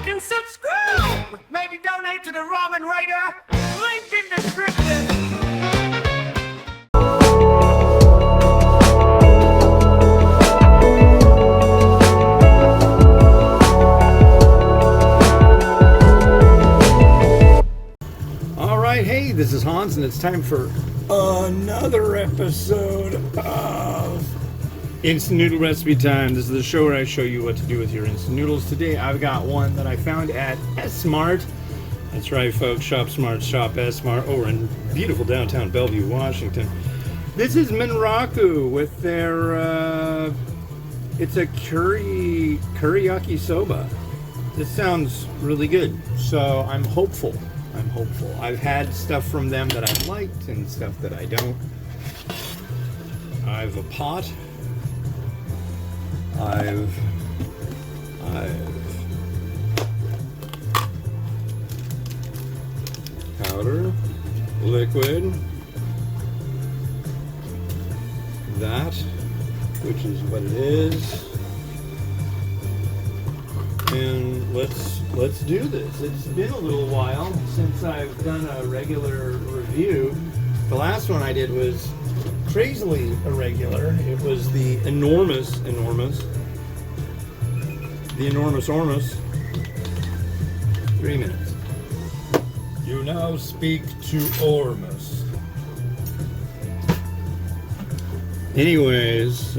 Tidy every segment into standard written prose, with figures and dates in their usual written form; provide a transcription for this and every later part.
and subscribe. Maybe donate to the Ramen Writer. Link in description. Hey, this is Hans, and it's time for another episode of Instant Noodle Recipe Time. This is the show where I show you what to do with your instant noodles. Today, I've got one that I found at S-Mart. That's right, folks. Shop Smart, shop S-Mart over in beautiful downtown Bellevue, Washington. This is Menraku with their, it's a curry yakisoba. This sounds really good, so I'm hopeful. I've had stuff from them that I liked and stuff that I don't. I have a pot. I've powder, liquid, that, which is what it is. And let's do this. It's been a little while since I've done a regular review. The last one I did was crazily irregular. It was the enormous. The enormous. 3 minutes. You now speak to Ormus. Anyways,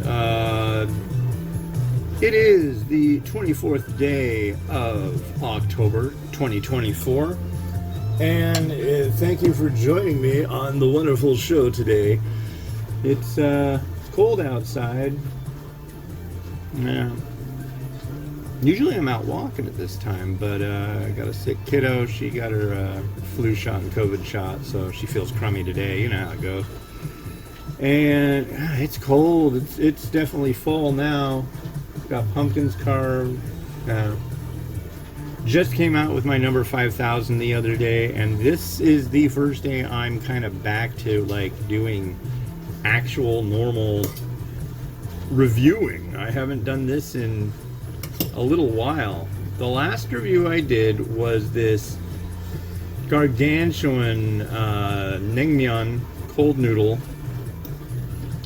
it is the 24th day of October 2024, and thank you for joining me on the wonderful show today. It's cold outside. Yeah. Usually I'm out walking at this time, but I got a sick kiddo. She got her flu shot and COVID shot, so she feels crummy today. You know how it goes. And it's cold. It's definitely fall now. Got pumpkins carved. Just came out with my number 5,000 the other day, and this is the first day I'm kind of back to like doing actual normal reviewing. I haven't done this in a little while. The last review I did was this gargantuan naengmyeon cold noodle.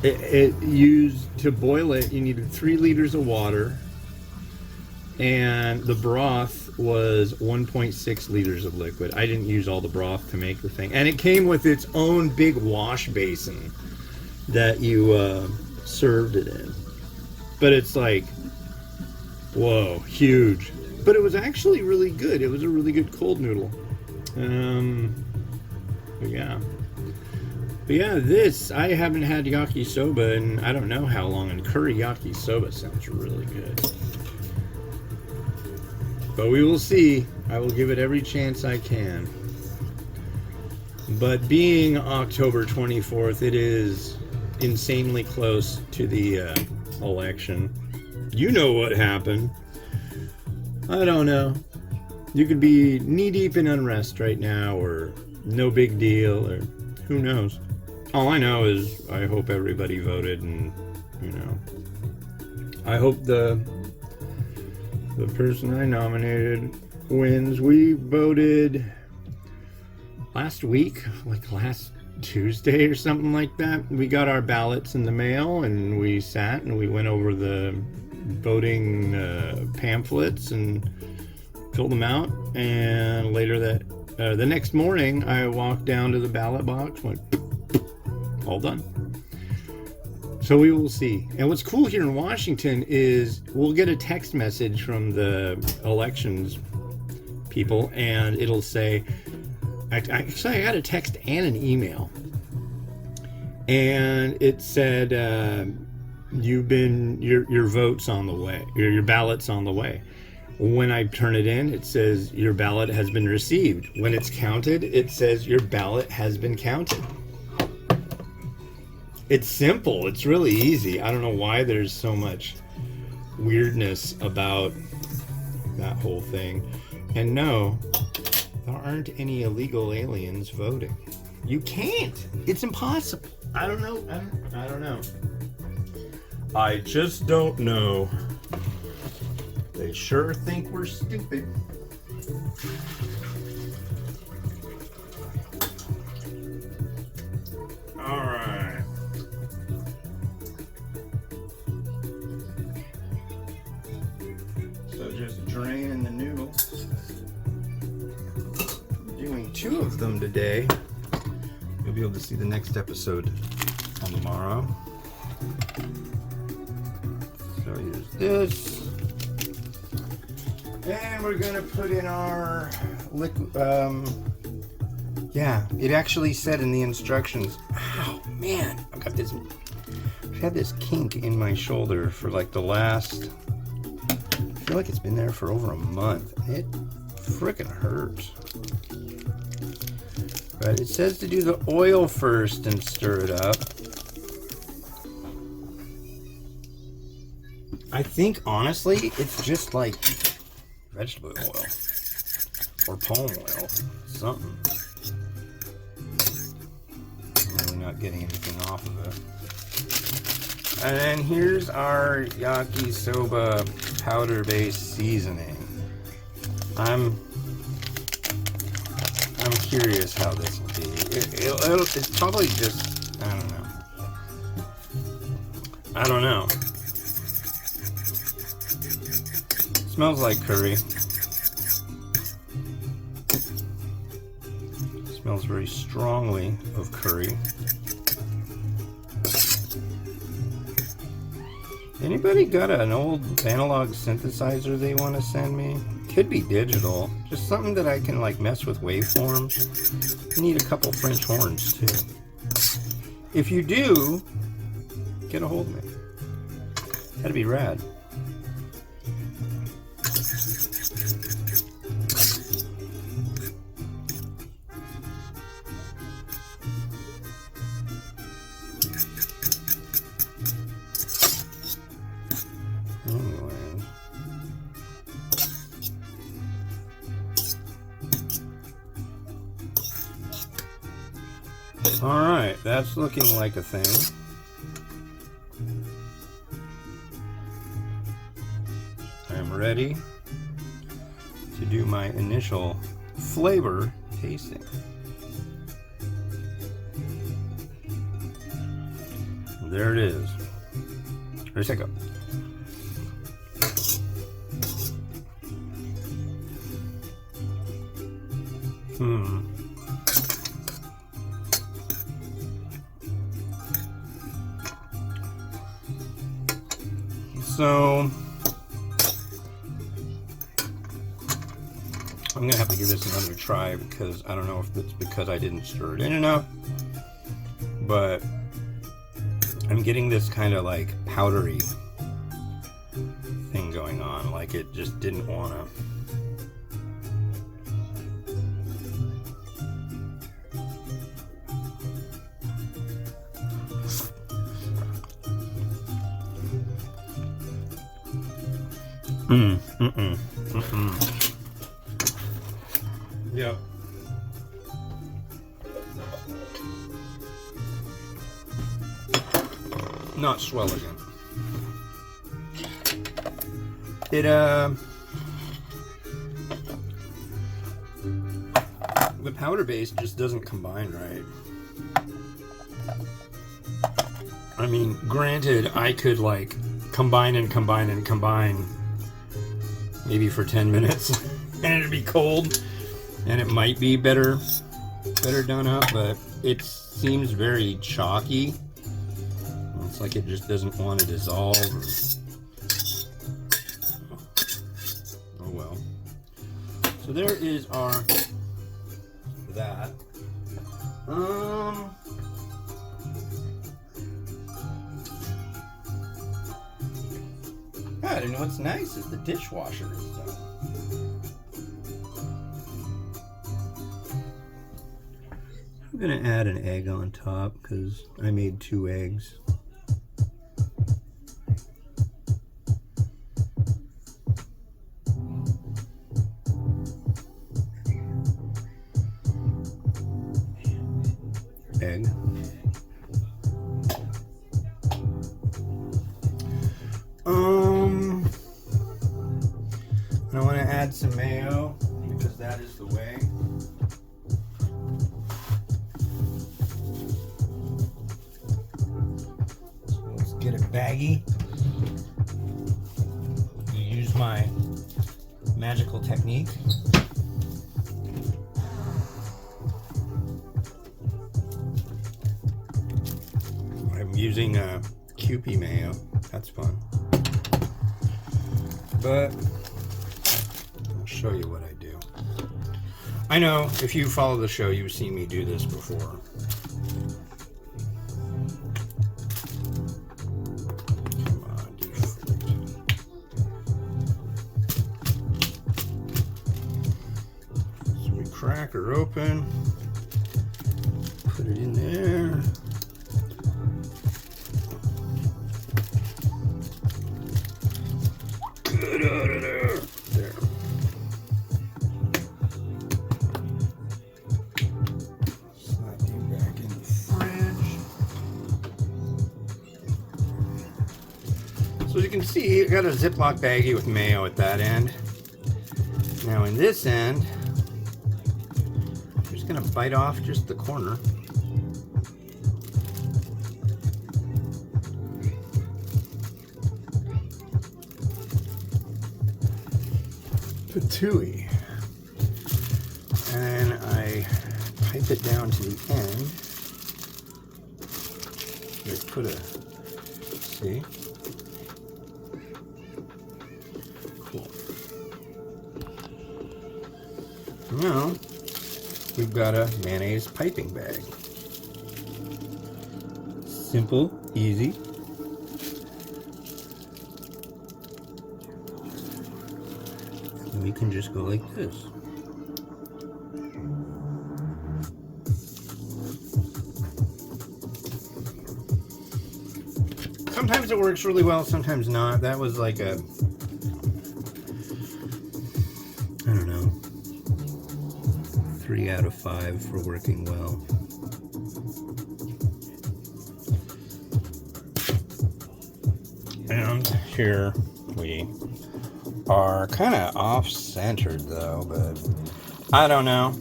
It used, to boil it, you needed 3 liters of water, and the broth was 1.6 liters of liquid. I didn't use all the broth to make the thing. And it came with its own big wash basin that you served it in. But it's like, whoa, huge. But it was actually really good. It was a really good cold noodle. But yeah, this, I haven't had yakisoba in I don't know how long, and curry yakisoba sounds really good. But we will see. I will give it every chance I can. But being October 24th, it is insanely close to the election. You know what happened. I don't know. You could be knee-deep in unrest right now, or no big deal, or who knows. All I know is I hope everybody voted, and I hope the person I nominated wins. We voted last week, like last Tuesday or something like that. We got our ballots in the mail, and we sat and we went over the voting pamphlets and filled them out. And later the next morning, I walked down to the ballot box, went all done. So we will see. And what's cool here in Washington is we'll get a text message from the elections people, and it'll say, actually I got a text and an email, and it said your vote's on the way, your ballot's on the way. When I turn it in, it says your ballot has been received. When it's counted, it says your ballot has been counted. It's simple. It's really easy. I don't know why there's so much weirdness about that whole thing. And no, there aren't any illegal aliens voting. You can't. It's impossible. I don't know. I don't know. I just don't know. They sure think we're stupid. Alright. So just draining the noodle. Doing 2 of them today. You'll be able to see the next episode tomorrow. So here's this. And we're gonna put in our liquid, yeah, it actually said in the instructions, ow, man, I've had this kink in my shoulder for like the last, I feel like it's been there for over a month. It frickin' hurts. But it says to do the oil first and stir it up. I think, honestly, it's just like vegetable oil or palm oil, something. I'm really not getting anything off of it. And then here's our yakisoba powder-based seasoning. I'm curious how this will be. It's probably just, I don't know. It smells like curry. Smells very strongly of curry. Anybody got an old analog synthesizer they want to send me? Could be digital. Just something that I can like mess with waveforms. I need a couple French horns too. If you do, get a hold of me. That'd be rad. Alright, that's looking like a thing. I'm ready to do my initial flavor tasting. There it is. Here's a go. So I'm gonna have to give this another try because I don't know if it's because I didn't stir it in enough, but I'm getting this kind of like powdery thing going on, like it just didn't wanna. Yep. Not swell again. It the powder base just doesn't combine right. I mean, granted, I could like combine and combine and combine maybe for 10 minutes and it'd be cold and it might be better done up, but it seems very chalky. It's like it just doesn't want to dissolve. Oh well. So there is our that. God, and what's nice is the dishwasher is done. I'm gonna add an egg on top because I made 2 eggs. Egg. I want to add some mayo because that is the way. So let's get it baggy. Use my magical technique. I'm using a Kewpie mayo. That's fun. But I'll show you what I do. I know if you follow the show, you've seen me do this before. Come on, default. So we crack her open, put it in there. Get out of there. There. Slide you back in the fridge. So as you can see, I got a Ziploc baggie with mayo at that end. Now in this end, I'm just gonna bite off just the corner. Patooey. And I pipe it down to the end. Let's put a, see? Cool. Now, we've got a mayonnaise piping bag. Simple, easy. We can just go like this. Sometimes it works really well, sometimes not. That was like a, I don't know, 3 out of 5 for working well. And here we are kind of off-centered though, but I don't know.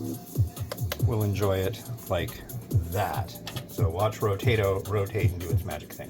We'll enjoy it like that. So watch Rotato rotate and do its magic thing.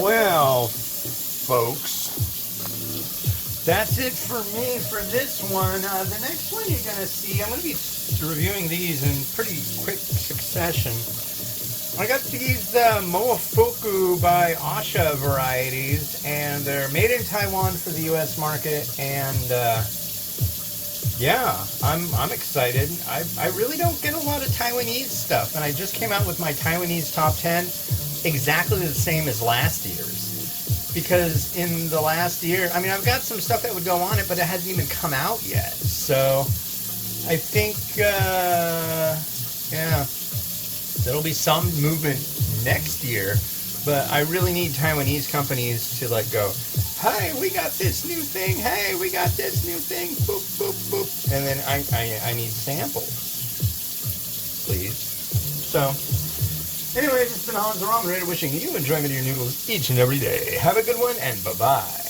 Well, folks, that's it for me for this one. The next one you're going to see, I'm going to be reviewing these in pretty quick succession. I got these Moafuku by Asha varieties, and they're made in Taiwan for the U.S. market, and yeah, I'm excited. I really don't get a lot of Taiwanese stuff, and I just came out with my Taiwanese top 10 exactly the same as last year's, because in the last year, I mean, I've got some stuff that would go on it, but it hasn't even come out yet. So I think yeah, there'll be some movement next year, but I really need Taiwanese companies to like go, hey, we got this new thing, hey, we got this new thing, boop, boop, boop, and then I need samples, please. So anyways, it's been Hans the Ramen Raider wishing you enjoyment of your noodles each and every day. Have a good one, and bye-bye.